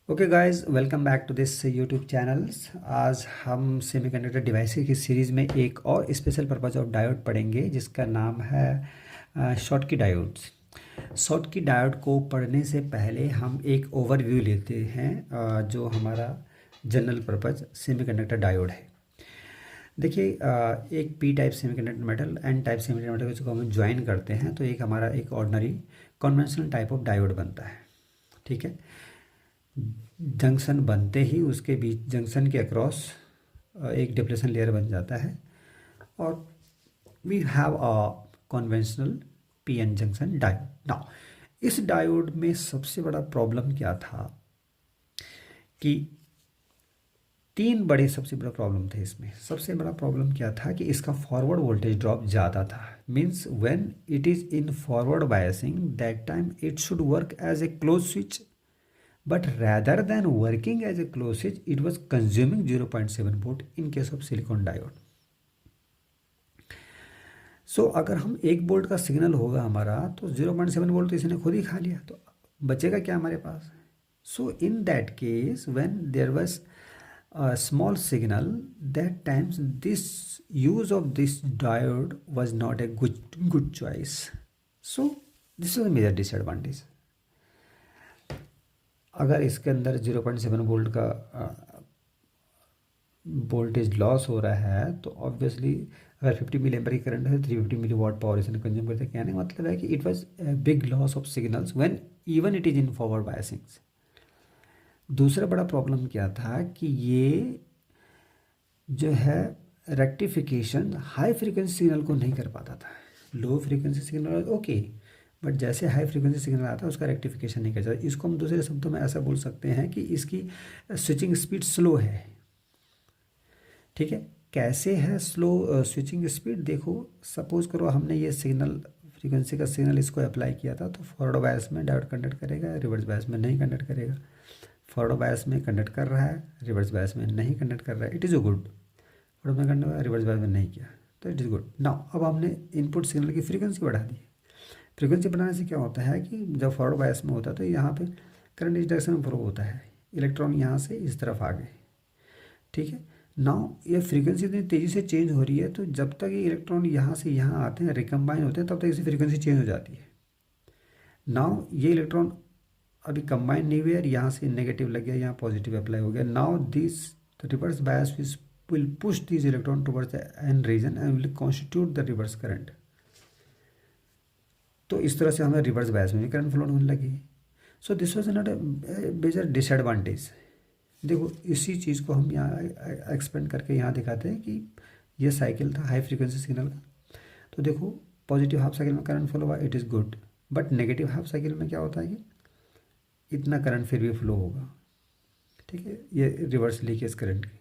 Okay guys, welcome back to this YouTube channels. आज हम semiconductor devices की series में एक और स्पेशल पर्पस ऑफ डायोड पढ़ेंगे जिसका नाम है शॉटकी डायोड्स। शॉटकी डायोड को पढ़ने से पहले हम एक ओवरव्यू लेते हैं जो हमारा जनरल पर्पस सेमीकंडक्टर डायोड है। देखिए, एक P type semiconductor metal, N type semiconductor metal को हम ज्वाइन करते हैं तो एक हमारा एक ordinary conventional type of diode बनता है। ठीक है, जंक्शन बनते ही उसके बीच जंक्शन के अक्रॉस एक डिप्लेशन लेयर बन जाता है और we have a conventional PN junction diode. Now इस डायोड में सबसे बड़ा प्रॉब्लम क्या था कि तीन बड़े सबसे बड़ा प्रॉब्लम थे इसमें। सबसे बड़ा प्रॉब्लम क्या था कि इसका फॉरवर्ड वोल्टेज ड्रॉप ज़्यादा था। Means when it is in forward biasing that time it should work as a close switch, but rather than working as a closed switch it was consuming 0.7 volt in case of silicon diode. सो अगर हम 1 volt का signal होगा हमारा तो 0.7 volt तो इसने खुद ही खा लिया, तो बचेगा क्या हमारे पास। So in that case when there was a small signal, that times this use of this diode was not a good choice. So this is a major disadvantage. अगर इसके अंदर 0.7 वोल्ट का वोल्टेज लॉस हो रहा है तो obviously अगर 50 milli ampere की करंट है 350 मिली वाट पावर इसने कंज्यूम करते हैं। कहने का मतलब है कि it was big loss of signals when even it is in forward biasings. दूसरा बड़ा प्रॉब्लम क्या था कि ये जो है रेक्टिफिकेशन हाई फ्रीक्वेंसी सिग्नल को नहीं कर पाता था। Low frequency signal okay, but जैसे हाई फ्रीक्वेंसी सिग्नल आता है उसका रेक्टिफिकेशन नहीं कर सकता। इसको हम दूसरे शब्दों में ऐसा बोल सकते हैं कि इसकी स्विचिंग स्पीड स्लो है। ठीक है, कैसे है स्लो स्विचिंग स्पीड? देखो, सपोज करो हमने ये सिग्नल फ्रीक्वेंसी का सिग्नल इसको अप्लाई किया था तो फॉरवर्ड बायस में डायोड कंडक्ट करेगा, रिवर्स बायस में नहीं कंडक्ट करेगा। फॉरवर्ड बायस में कंडक्ट कर रहा है, रिवर्स बायस में नहीं कंडक्ट कर रहा है, इट इज़ गुड। फॉरवर्ड में कंडक्ट, रिवर्स बायस में नहीं किया तो इट इज़ गुड। नाउ अब हमने इनपुट सिग्नल की फ्रीक्वेंसी बढ़ा दी। फ्रीक्वेंसी बढ़ाने से क्या होता है कि जब फॉरवर्ड बायस में होता है तो यहाँ पे करंट इस डायरेक्शन में फ्लो होता है, इलेक्ट्रॉन यहाँ से इस तरफ आ गए। ठीक है, नाउ ये फ्रीक्वेंसी इतनी तेज़ी से चेंज हो रही है तो जब तक ये इलेक्ट्रॉन यहाँ से यहाँ आते हैं, रिकम्बाइन होते हैं, तब तक इसी फ्रीक्वेंसी चेंज हो जाती है। नाउ ये इलेक्ट्रॉन अभी कंबाइन नहीं हुए, यहाँ से नेगेटिव लग गया, यहाँ पॉजिटिव अप्लाई हो गया। Now this reverse bias will push these electron towards the n region and will constitute the reverse current. तो इस तरह से हमें रिवर्स बायस में भी करंट फ्लो होने लगी। So this was not a major disadvantage. देखो, इसी चीज़ को हम यहाँ एक्सपेंड करके यहाँ दिखाते हैं कि ये साइकिल था हाई फ्रीक्वेंसी सिग्नल का। तो देखो, पॉजिटिव हाफ साइकिल में करंट फ्लो हुआ, it is good, but negative half cycle में क्या होता है कि इतना करंट फिर भी फ्लो होगा। ठीक है, ये रिवर्स लीकेज करंट की।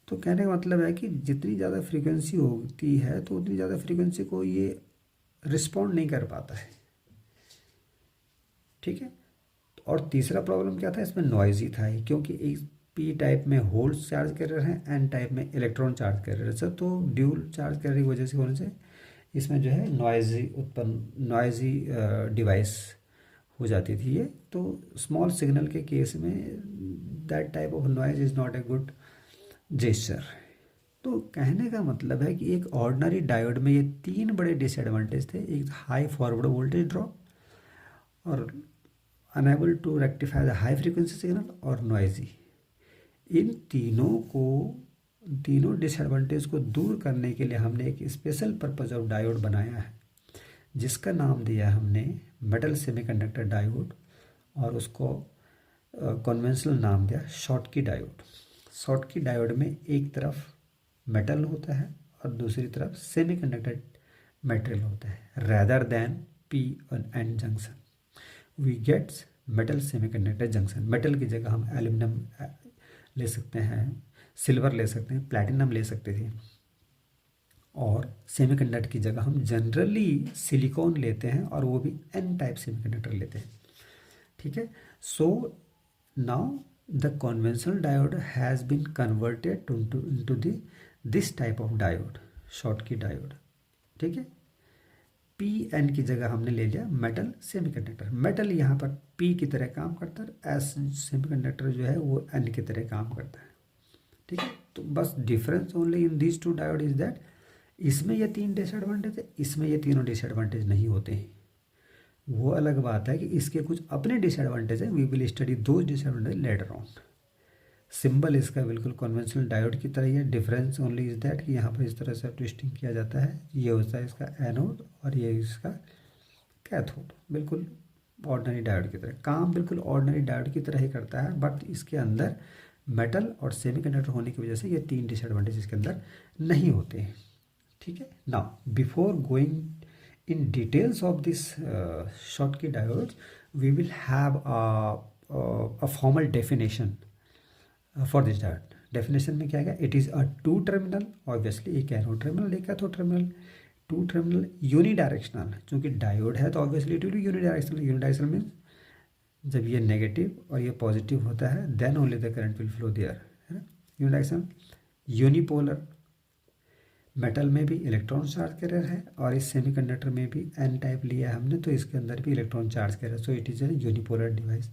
तो कहने का मतलब है कि जितनी ज़्यादा फ्रीक्वेंसी होती है तो उतनी ज़्यादा फ्रीक्वेंसी को ये रिस्पॉन्ड नहीं कर पाता है। ठीक है, और तीसरा प्रॉब्लम क्या था, इसमें नॉइजी था ही, क्योंकि एक पी टाइप में होल्स चार्ज कर रहे हैं, एन टाइप में इलेक्ट्रॉन चार्ज कर रहे हैं सर, तो ड्यूल चार्ज करने की वजह से होने से इसमें जो है नॉइजी डिवाइस हो जाती थी ये। तो स्मॉल सिग्नल के केस में that type of noise is not a good gesture. तो कहने का मतलब है कि एक ऑर्डिनरी डायोड में ये तीन बड़े डिसएडवांटेज थे। एक हाई फॉरवर्ड वोल्टेज ड्रॉप, और unable to rectify the high frequency signal, और नॉइजी। इन तीनों डिसएडवांटेज को दूर करने के लिए हमने एक स्पेशल पर्पस ऑफ डायोड बनाया है जिसका नाम दिया हमने मेटल सेमीकंडक्टर डायोड, और उसको कन्वेंशनल नाम दिया शॉटकी डायोड। शॉटकी डायोड में एक तरफ मेटल होता है और दूसरी तरफ सेमीकंडक्टर मटेरियल होता है। रैदर देन पी और N junction we gets metal semiconductor junction. Metal की जगह हम एल्यूमिनियम ले सकते हैं, सिल्वर ले सकते हैं, प्लैटिनम ले सकते थे, और सेमीकंडक्टर की जगह हम जनरली सिलिकॉन लेते हैं और वो भी एन टाइप सेमीकंडक्टर लेते हैं। ठीक है, so now the conventional diode has been converted into, this type of diode, Schottky diode. ठीक है, पी एन की जगह हमने ले लिया मेटल सेमीकंडक्टर। मेटल यहाँ पर पी की तरह काम करता है, एस सेमीकंडक्टर जो है वो एन की तरह काम करता है। ठीक है, तो बस difference only in these two diode is that इसमें ये 3 डिसएडवांटेज है, इसमें ये तीनों डिसएडवांटेज नहीं होते हैं। वो अलग बात है कि इसके कुछ अपने डिसएडवांटेज है, वी विल स्टडी दो डिसएडवांटेज लेटर ऑन। सिंबल इसका बिल्कुल कन्वेंशनल डायोड की तरह ही है, डिफरेंस ओनली इज दैट कि यहाँ पर इस तरह से ट्विस्टिंग किया जाता है, ये होता है इसका एनोड और ये इसका कैथोड। बिल्कुल ऑर्डिनरी डायोड की तरह काम, बिल्कुल ऑर्डिनरी डायोड की तरह ही करता है, बट इसके अंदर मेटल और सेमीकंडक्टर होने की वजह से ये 3 डिसएडवांटेज इसके अंदर नहीं होते हैं। ठीक है, now before going in details of this Schottky diodes, we will have a formal definition for this diode. Definition में क्या है? It is a two terminal, obviously एक एनोड टर्मिनल एक cathode terminal, two terminal unidirectional. चूंकि diode है तो obviously it will be unidirectional. Unidirectional means जब ये नेगेटिव और ये पॉजिटिव होता है then only the current will flow there, है ना। यूनिडायरेक्शनल। यूनिपोलर, मेटल में भी इलेक्ट्रॉन चार्ज कैरियर है और इस सेमीकंडक्टर में भी एन टाइप लिया है हमने, तो इसके अंदर भी electron charge carrier, so it is a unipolar device.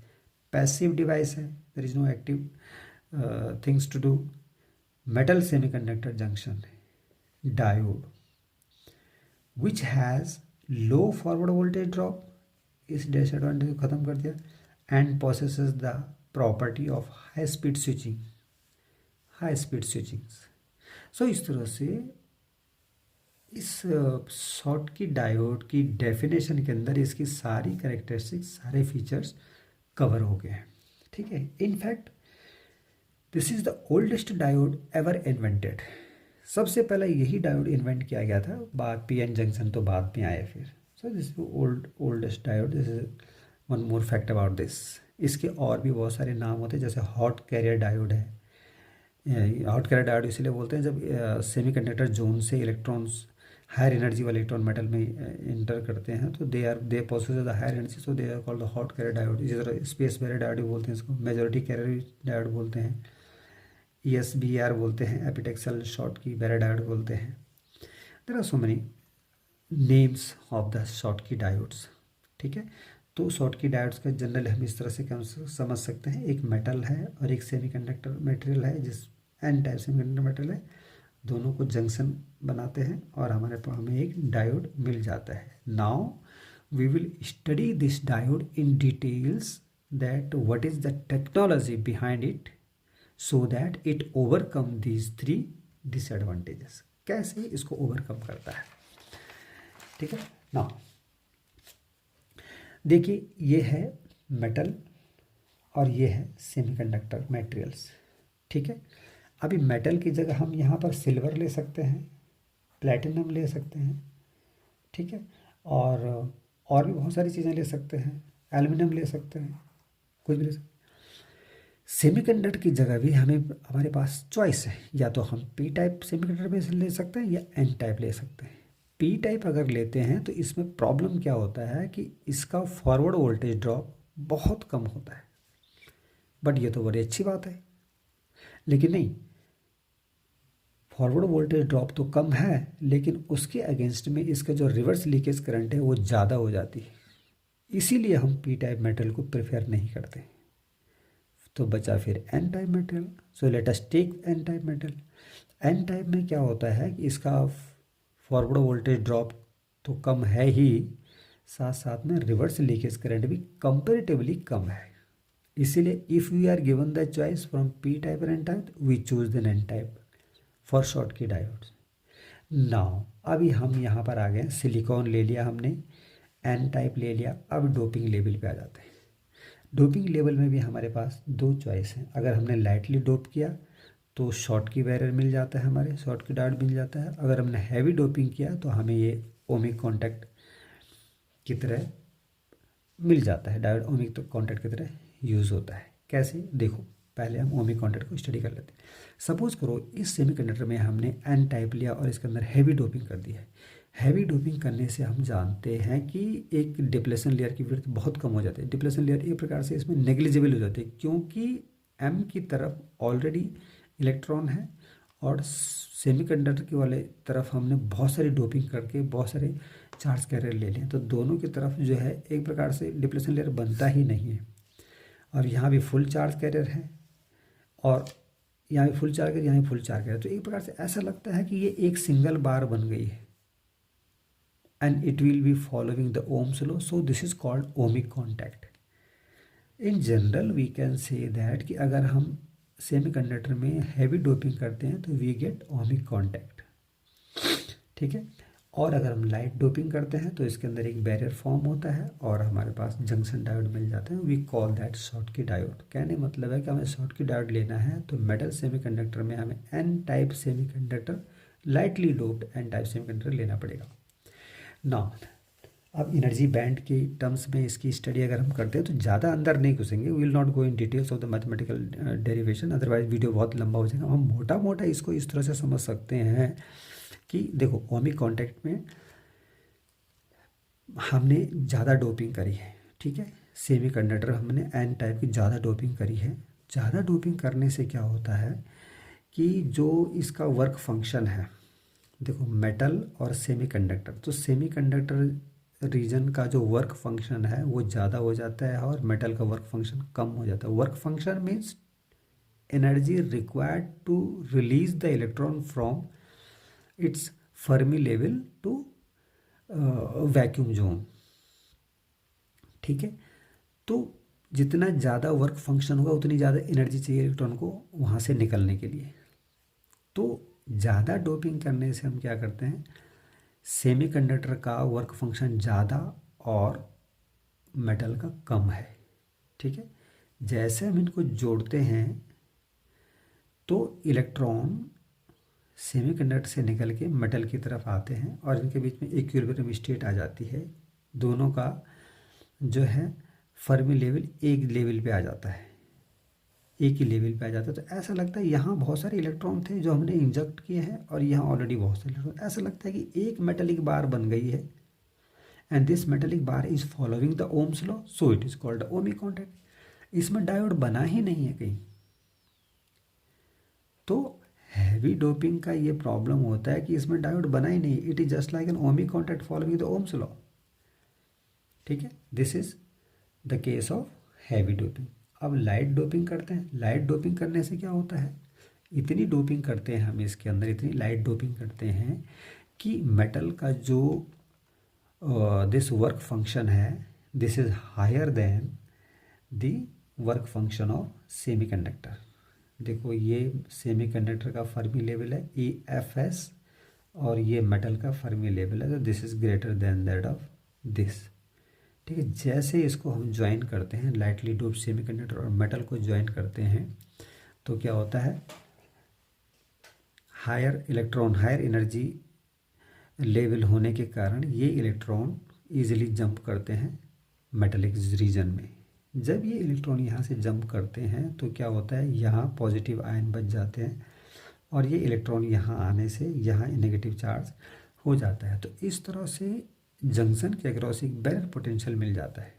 Passive device है, there is no active things to do. Metal semiconductor junction diode which has low forward voltage drop, इस डिसएडवांटेज को ख़त्म कर दिया। And possesses the property of high speed switching, high speed switchings. So इस तरह से इस शॉटकी डायोड की डेफिनेशन के अंदर इसकी सारी कैरेक्टरिस्टिक्स, सारे फीचर्स कवर हो गए हैं। ठीक है, in fact this is the oldest diode ever invented. सबसे पहले यही डायोड इन्वेंट किया गया था, बाद पीएन जंक्शन तो बाद में आए फिर। So this is oldest diode. This is one more fact about this. इसके और भी बहुत सारे नाम होते हैं, जैसे हॉट कैरियर डायोड है। हॉट कैरियर डायोड इसलिए बोलते हैं जब सेमीकंडक्टर जोन से इलेक्ट्रॉन्स, हायर एनर्जी वाले इलेक्ट्रॉन मेटल में इंटर करते हैं तो they possess the higher energy, so they are called the hot carrier diode. इसी तरह स्पेस बैरियर डायोड भी बोलते हैं इसको, मेजॉरिटी कैरियर डायोड बोलते हैं, ESBR बोलते हैं, एपिटेक्सल शॉटकी बैरियर डायोड बोलते हैं। There are so many names of the Schottky diodes. ठीक है, तो शॉटकी डायोड्स का जनरल हम इस तरह से समझ सकते हैं, एक मेटल है और एक सेमीकंडक्टर मटेरियल है, जिस एन टाइप सेमीकंडक्टर मटेरियल है, दोनों को जंक्शन बनाते हैं और हमारे पास हमें एक डायोड मिल जाता है। Now we will study this diode in details, that what is the technology behind it so that it overcome these 3 disadvantages. कैसे इसको ओवरकम करता है। ठीक है, नाउ देखिए ये है मेटल और ये है सेमीकंडक्टर मटेरियल्स। ठीक है, अभी मेटल की जगह हम यहाँ पर सिल्वर ले सकते हैं, प्लेटिनम ले सकते हैं। ठीक है, और भी बहुत सारी चीज़ें ले सकते हैं, एल्युमिनियम ले सकते हैं, कुछ भी ले सकते हैं। सेमीकंडक्टर की जगह भी हमें, हमारे पास चॉइस है, या तो हम पी टाइप सेमीकंडक्टर में से ले सकते हैं या एन टाइप ले सकते हैं। पी टाइप अगर लेते हैं तो इसमें प्रॉब्लम क्या होता है कि इसका फॉरवर्ड वोल्टेज ड्रॉप बहुत कम होता है। बट ये तो बड़ी अच्छी बात है, लेकिन नहीं, फॉरवर्ड वोल्टेज ड्रॉप तो कम है लेकिन उसके अगेंस्ट में इसका जो रिवर्स लीकेज करंट है वो ज़्यादा हो जाती है। इसीलिए हम पी टाइप मेटल को प्रेफर नहीं करते। तो बचा फिर N type metal. So let us take N type metal. N type में क्या होता है कि इसका फॉरवर्ड वोल्टेज ड्रॉप तो कम है ही, साथ साथ में रिवर्स लीकेज करंट भी कंपेरेटिवली कम है। इसीलिए if we are given the choice from P type और N type, we choose the N type for Schottky diodes. Now अभी हम यहाँ पर आ गए, सिलिकॉन ले लिया हमने, एन टाइप ले लिया। अब डोपिंग लेवल पे आ जाते हैं। डोपिंग लेवल में भी हमारे पास 2 चॉइस हैं। अगर हमने लाइटली डोप किया तो शॉटकी बैरियर मिल जाता है, हमारे शॉटकी डायोड मिल जाता है। अगर हमने हैवी डोपिंग किया तो हमें ये ओमिक कॉन्टैक्ट की तरह मिल जाता है, डायोड ओमिक कॉन्टैक्ट की तरह यूज़ होता है। कैसे, देखो पहले हम ओमिक कॉन्टैक्ट को स्टडी कर लेते हैं। सपोज करो इस सेमीकंडक्टर में हमने एन टाइप लिया और इसके अंदर हैवी डोपिंग कर दी है। हैवी डोपिंग करने से हम जानते हैं कि एक डिप्लेशन लेयर की विड्थ बहुत कम हो जाती है। डिप्लेशन लेयर एक प्रकार से इसमें नेग्लिजिबल हो जाती है, क्योंकि एम की तरफ ऑलरेडी इलेक्ट्रॉन है और सेमीकंडक्टर के वाले तरफ हमने बहुत सारी डोपिंग करके बहुत सारे चार्ज कैरियर ले लें तो दोनों की तरफ जो है एक प्रकार से डिप्लेशन लेयर बनता ही नहीं है। और यहाँ भी फुल चार्ज कैरियर है और यहाँ भी फुल चार्ज कैरियर, यहाँ भी फुल चार्ज कैरियर, तो एक प्रकार से ऐसा लगता है कि ये एक सिंगल बार बन गई है and it will be following the Ohm's law, so this is called ohmic contact. In general we can say that कि अगर हम सेमीकंडक्टर में हैवी डोपिंग करते हैं तो वी गेट ओमिक कॉन्टैक्ट, ठीक है। और अगर हम लाइट डोपिंग करते हैं तो इसके अंदर एक बैरियर फॉर्म होता है और हमारे पास जंक्शन डायोड मिल जाते हैं, we call that Schottky diode. कहने मतलब है कि हमें शॉटकी डायोड लेना है तो मेटल सेमीकंडक्टर में हमें N type semiconductor, lightly doped N type semiconductor लेना पड़ेगा ना। अब एनर्जी बैंड के टर्म्स में इसकी स्टडी अगर हम करते हैं तो ज़्यादा अंदर नहीं घुसेंगे, we will not go in details of the mathematical derivation, otherwise video बहुत लंबा हो जाएगा। हम मोटा मोटा इसको इस तरह से समझ सकते हैं कि देखो ओमिक कॉन्टैक्ट में हमने ज़्यादा डोपिंग करी है, ठीक है। सेमीकंडक्टर हमने एन टाइप की ज़्यादा डोपिंग करी है। ज़्यादा डोपिंग करने से क्या होता है कि जो इसका वर्क फंक्शन है, देखो मेटल और सेमीकंडक्टर, तो सेमीकंडक्टर रीजन का जो वर्क फंक्शन है वो ज़्यादा हो जाता है और मेटल का वर्क फंक्शन कम हो जाता है। Work function means energy required to release the electron from its Fermi level to vacuum zone, ठीक है। तो जितना ज़्यादा वर्क फंक्शन होगा उतनी ज़्यादा एनर्जी चाहिए इलेक्ट्रॉन को वहाँ से निकलने के लिए। तो ज़्यादा डोपिंग करने से हम क्या करते हैं, सेमीकंडक्टर का वर्क फंक्शन ज़्यादा और मेटल का कम है, ठीक है। जैसे हम इनको जोड़ते हैं तो इलेक्ट्रॉन सेमीकंडक्टर से निकल के मेटल की तरफ आते हैं और इनके बीच में इक्विलिब्रियम स्टेट आ जाती है। दोनों का जो है फर्मी लेवल एक लेवल पे आ जाता है, एक ही लेवल पे आ जाता है। तो ऐसा लगता है यहाँ बहुत सारे इलेक्ट्रॉन थे जो हमने इंजेक्ट किए हैं और यहाँ ऑलरेडी बहुत सारे इलेक्ट्रॉन, ऐसा लगता है कि एक मेटेलिक बार बन गई है and this metallic bar is following the Ohm's law, so it is called ohmic contact. इसमें डायोड बना ही नहीं है कहीं। तो हैवी डोपिंग का ये प्रॉब्लम होता है कि इसमें डायोड बना ही नहीं, it is just like an ohmic contact following the Ohm's law, ठीक है। This is the case of heavy doping. अब लाइट डोपिंग करते हैं। लाइट डोपिंग करने से क्या होता है, इतनी डोपिंग करते हैं हम इसके अंदर, इतनी लाइट डोपिंग करते हैं कि मेटल का जो दिस वर्क फंक्शन है this is higher than the work function of semiconductor. देखो ये सेमीकंडक्टर का फर्मी लेवल है EFS और ये मेटल का फर्मी लेवल है, तो this is greater than that of this, ठीक है। जैसे इसको हम ज्वाइन करते हैं, लाइटली डोप्ड सेमीकंडक्टर और मेटल को ज्वाइन करते हैं तो क्या होता है, higher electron, higher energy level होने के कारण ये इलेक्ट्रॉन इजीली जंप करते हैं मेटेलिक रीजन में। जब ये इलेक्ट्रॉन यहाँ से जंप करते हैं तो क्या होता है, यहाँ पॉजिटिव आयन बच जाते हैं और ये इलेक्ट्रॉन यहाँ आने से यहाँ नेगेटिव चार्ज हो जाता है। तो इस तरह से जंक्शन के अक्रॉस एक बैरियर पोटेंशियल मिल जाता है।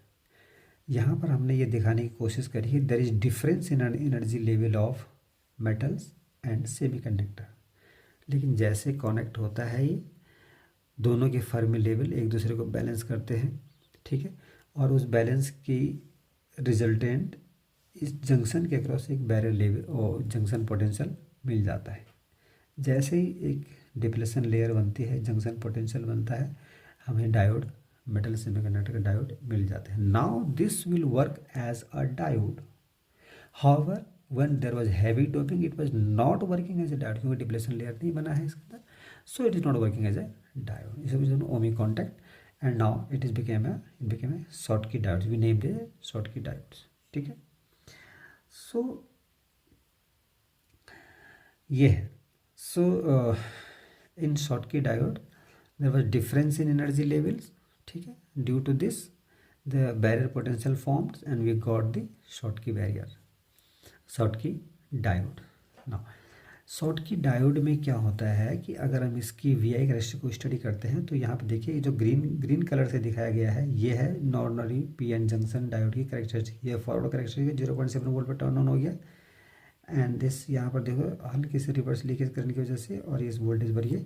यहाँ पर हमने ये दिखाने की कोशिश करी है there is difference in energy level of metals and semiconductor, लेकिन जैसे कनेक्ट होता है ये दोनों के फर्मी लेवल एक दूसरे को बैलेंस करते हैं, ठीक है। और उस बैलेंस की रिजल्टेंट इस जंक्शन के अक्रॉस एक बैरियर लेवल और जंक्शन पोटेंशियल मिल जाता है। जैसे ही एक डिप्लेशन लेयर बनती है, जंक्शन पोटेंशियल बनता है, हमें डायोड, मेटल सेमीकंडक्टर का डायोड मिल जाते हैं। Now this will work as a diode, however when there was heavy doping it was not working as a diode, क्योंकि डिप्लेशन लेयर नहीं बना है इसके अंदर, so it is not working as a diode. इस is ohmic contact and now it became a Schottky diodes, we named it Schottky diodes, ठीक है। so ये है, so in Schottky diode there was difference in energy levels, ठीक है। due to this the barrier potential formed and we got the Schottky barrier, Schottky diode। now Schottky diode में क्या होता है कि अगर हम इसकी VI कैरेक्टरिस्टिक को स्टडी करते हैं तो यहाँ पे देखिए जो ग्रीन कलर से दिखाया गया है ये है नॉर्मली PN जंक्शन डायोड की कैरेक्टरिस्टिक, ये फॉरवर्ड कैरेक्टरिस्टिक 0.7 वोल्ट पर टर्न ऑन हो गया एंड दिस यहाँ पर देखो हल्के से रिवर्स लीकेज करने की वजह से और इस वोल्टेज पर ये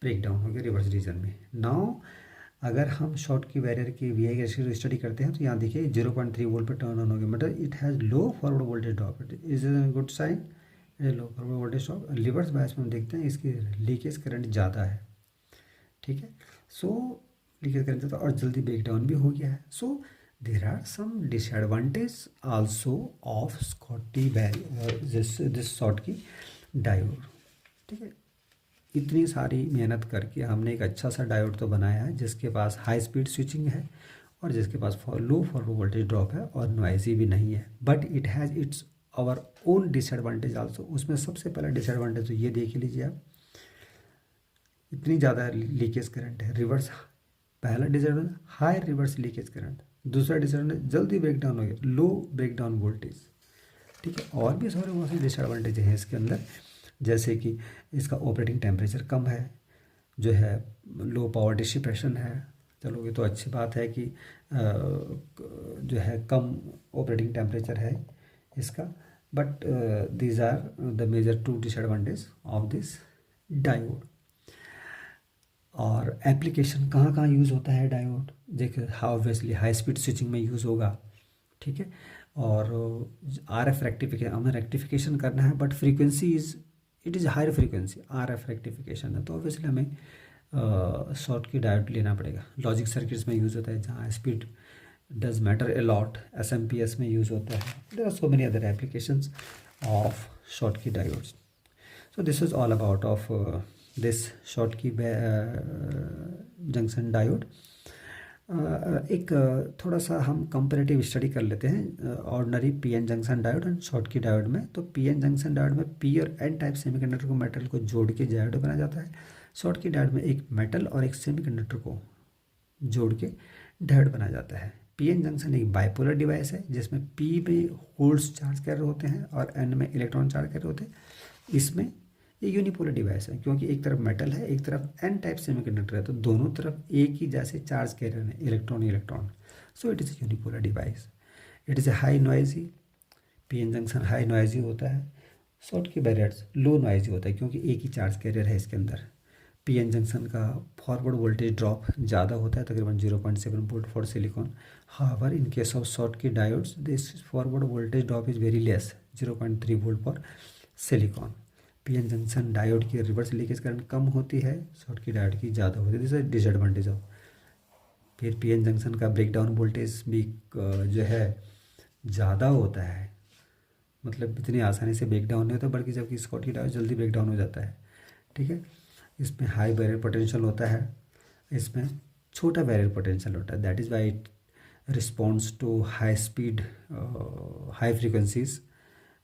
ब्रेक डाउन हो गया रिवर्स रीजन में। नाउ अगर हम शॉर्ट की बैरियर की वी आई कैरेक्टरिस्टिक स्टडी करते हैं तो यहाँ देखिए 0.3 वोल्ट पर टर्न ऑन हो गया, मतलब it has low forward voltage drop, it is a good sign, low forward voltage drop. Reverse bias में हम देखते हैं इसकी लीकेज करंट ज़्यादा है, ठीक है। सो लीकेज करंट ज़्यादा और जल्दी ब्रेक डाउन भी हो गया है। So there are some disadvantage also of Schottky barrier this Schottky diode, ठीक है। इतनी सारी मेहनत करके हमने एक अच्छा सा डायोड तो बनाया है जिसके पास हाई स्पीड स्विचिंग है और जिसके पास लो फॉरवर्ड वोल्टेज ड्रॉप है और नॉइजी भी नहीं है, but it has its our own disadvantage also. उसमें सबसे पहला डिसएडवांटेज तो ये देख लीजिए आप, इतनी ज़्यादा लीकेज करंट है, रिवर्स, पहला disadvantage high reverse leakage current, दूसरा डिसएडवांटेज जल्दी ब्रेक डाउन हो गया, लो ब्रेक डाउन वोल्टेज, ठीक है। और भी सारे बहुत से डिसएडवांटेज हैं इसके अंदर, जैसे कि इसका ऑपरेटिंग टेम्परेचर कम है, जो है लो पावर डिसिपेशन है। चलो ये तो अच्छी बात है कि जो है कम ऑपरेटिंग टेम्परेचर है इसका, but these are the major two disadvantage of this diode. और एप्लीकेशन कहाँ कहाँ यूज़ होता है डायोड, देखिए ऑब्वियसली हाई स्पीड स्विचिंग में यूज़ होगा, ठीक है। और आर एफ रेक्टिफिकेशन, हमें रेक्टिफिकेशन करना है but frequency it is higher frequency, R F rectification है, तो ऑब्वियसली हमें शॉर्ट की डायोड लेना पड़ेगा। लॉजिक सर्किट्स में यूज़ होता है जहाँ speed does matter a lot, S M P S में यूज़ होता है, there are so many other applications of Schottky diodes. So this is all about of this Schottky junction diode. एक थोड़ा सा हम कंपैरेटिव स्टडी कर लेते हैं ordinary PN junction diode and Schottky diode में। तो पीएन जंक्शन डायोड में पी और एन टाइप सेमीकंडक्टर को मेटल को जोड़ के डायोड बनाया जाता है। शॉटकी डायोड में एक मेटल और एक सेमीकंडक्टर को जोड़ के डायोड बनाया जाता है। पीएन जंक्शन एक बाइपोलर डिवाइस है जिसमें पी में होल्स चार्ज कैरियर होते हैं और एन में इलेक्ट्रॉन चार्ज कैरियर होते हैं। इसमें ये यूनिपोलर डिवाइस है क्योंकि एक तरफ मेटल है एक तरफ एन टाइप सेमीकंडक्टर है, तो दोनों तरफ एक ही जैसे चार्ज कैरियर है, electron electron. So it is a unipolar device. It is A high noisy, PN junction high noisy होता है। शॉटकी बैरियर्स लो नॉइजी होता है क्योंकि एक ही चार्ज कैरियर है इसके अंदर। पीएन जंक्शन का फॉरवर्ड वोल्टेज ड्रॉप ज़्यादा होता है, तकरीबन 0.7 volt for silicon. However in case of Schottky diodes this forward voltage drop is very less, 0.3 volt for silicon. PN junction diode की रिवर्स लीकेज करंट कम होती है, शॉटकी डायोड की ज़्यादा होती है, दिस इज डिसएडवांटेज ऑफ। फिर PN junction का breakdown voltage भी जो है ज़्यादा होता है, मतलब इतनी आसानी से ब्रेकडाउन नहीं होता, बल्कि जबकि शॉटकी डायोड जल्दी ब्रेकडाउन हो जाता है, ठीक है। इसमें हाई बैरियर पोटेंशियल होता है, इसमें छोटा बैरियर पोटेंशियल होता है, that is why it responds to high speed high frequencies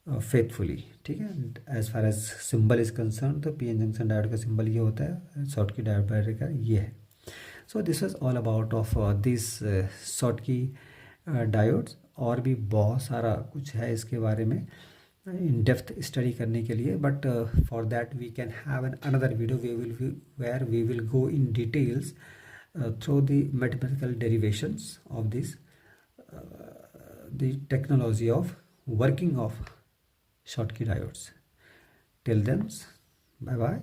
faithfully, ठीक है। As far as symbol is concern तो पीएन जंक्शन डायोड का सिंबल ये होता है, शॉटकी डायोड बैरियर का ये है। So this is all about of this Schottky diodes. और भी बहुत सारा कुछ है इसके बारे में इन डेप्थ स्टडी करने के लिए, but for that we can have an another video where we will go in details through the mathematical derivations of this the technology of working of Schottky diodes. Till then, bye bye.